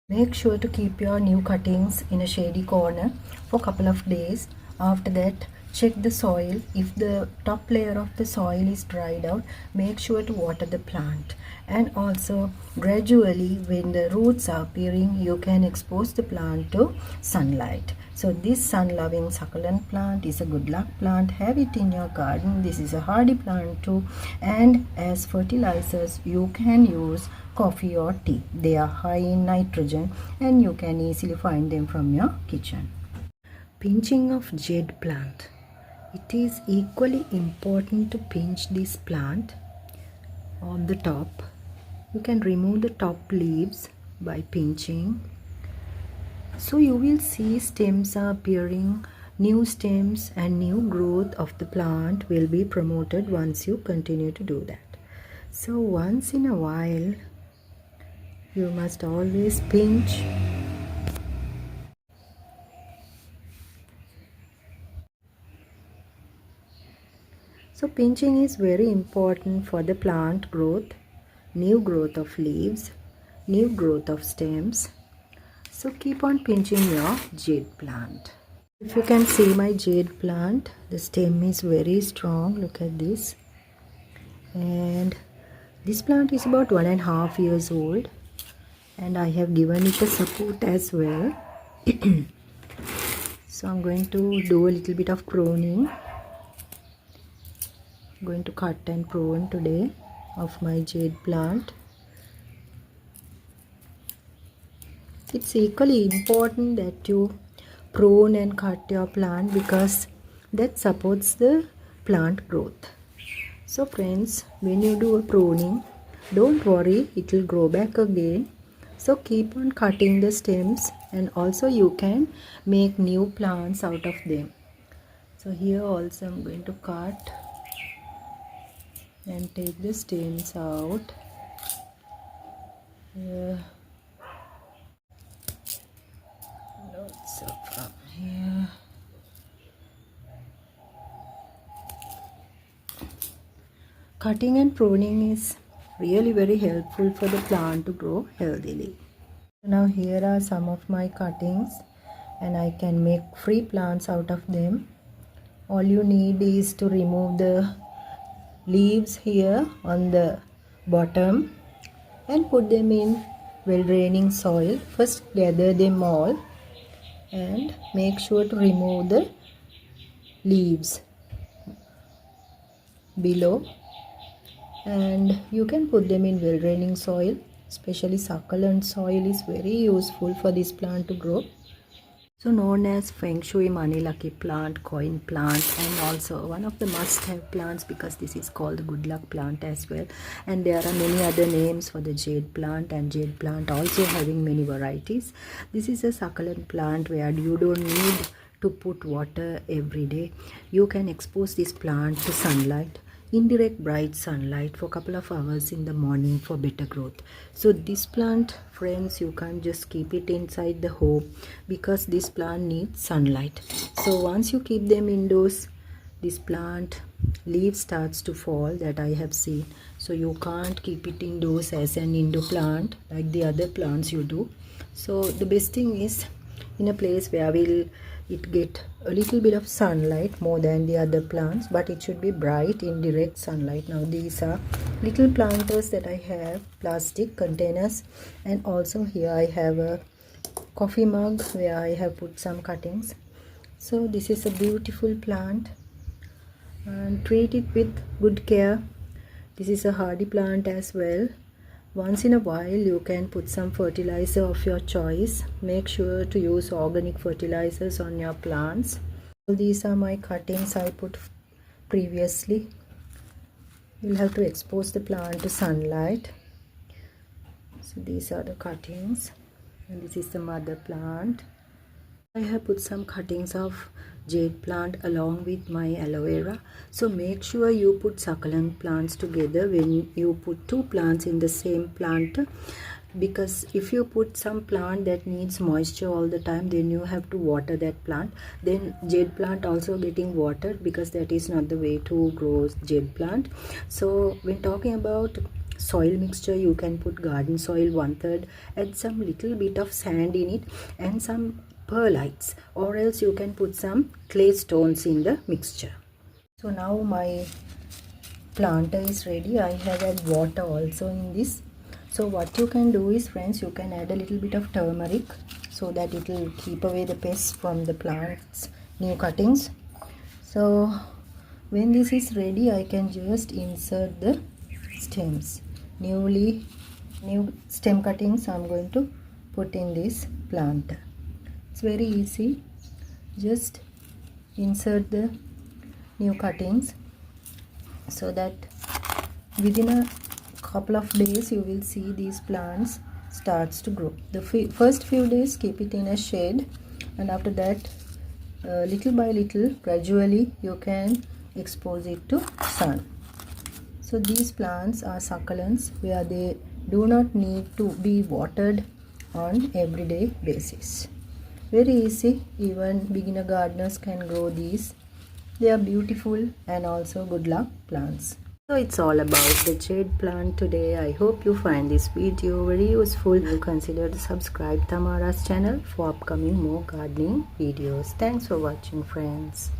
Make sure to keep your new cuttings in a shady corner for a couple of days. After that, check the soil. If the top layer of the soil is dried out, make sure to water the plant. And also, gradually when the roots are appearing, you can expose the plant to sunlight. So this sun-loving succulent plant is a good luck plant. Have it in your garden. This is a hardy plant too. And as fertilizers, you can use coffee or tea. They are high in nitrogen and you can easily find them from your kitchen. Pinching of jade plant. It is equally important to pinch this plant on the top. You can remove the top leaves by pinching. So you will see stems are appearing, new stems and new growth of the plant will be promoted once you continue to do that. So once in a while, you must always pinch. So pinching is very important for the plant growth, new growth of leaves, new growth of stems. So keep on pinching your jade plant. If you can see my jade plant, the stem is very strong. Look at this. And this plant is about 1.5 years old. And I have given it a support as well. So I'm going to do a little bit of pruning. I'm going to cut and prune today of my jade plant. It's equally important that you prune and cut your plant because that supports the plant growth. So friends, when you do a pruning, don't worry, it will grow back again. So keep on cutting the stems and also you can make new plants out of them. So here also I'm going to cut and take the stems out. So from here, cutting and pruning is really very helpful for the plant to grow healthily. Now here are some of my cuttings and I can make free plants out of them. All you need is to remove the leaves here on the bottom and put them in well-draining soil. First gather them all and make sure to remove the leaves below, and you can put them in well-draining soil. Especially succulent soil is very useful for this plant to grow. So known as Feng Shui money lucky plant, coin plant, and also one of the must-have plants because this is called the good luck plant as well. And there are many other names for the jade plant, and jade plant also having many varieties. This is a succulent plant where you don't need to put water every day. You can expose this plant to sunlight, indirect bright sunlight for a couple of hours in the morning for better growth. So this plant, friends, you can't just keep it inside the home because this plant needs sunlight. So once you keep them indoors, this plant leaves starts to fall, that I have seen. So you can't keep it indoors as an indoor plant like the other plants you do. So the best thing is in a place where it get a little bit of sunlight more than the other plants, but it should be bright in direct sunlight. Now these are little planters that I have, plastic containers, and also here I have a coffee mug where I have put some cuttings. So this is a beautiful plant and treat it with good care. This is a hardy plant as well. Once in a while you can put some fertilizer of your choice. Make sure to use organic fertilizers on your plants. These are my cuttings I put previously. You'll have to expose the plant to sunlight. So these are the cuttings and this is the mother plant. I have put some cuttings of jade plant along with my aloe vera. So make sure you put succulent plants together when you put two plants in the same plant, because if you put some plant that needs moisture all the time, then you have to water that plant. Then jade plant also getting watered because that is not the way to grow jade plant. So when talking about soil mixture, you can put garden soil 1/3, add some little bit of sand in it and some perlites, or else you can put some clay stones in the mixture. So now my planter is ready. I have added water also in this. So what you can do is, friends, you can add a little bit of turmeric so that it will keep away the pests from the plant's new cuttings. So when this is ready, I can just insert the stems. New stem cuttings I'm going to put in this planter. It's very easy. Just insert the new cuttings so that within a couple of days you will see these plants starts to grow. The first few days keep it in a shade, and after that little by little, gradually you can expose it to sun. So these plants are succulents where they do not need to be watered on everyday basis. Very easy, even beginner gardeners can grow these. They are beautiful and also good luck plants. So it's all about the jade plant today. I hope you find this video very useful. You consider to subscribe Tamara's channel for upcoming more gardening videos. Thanks for watching, friends.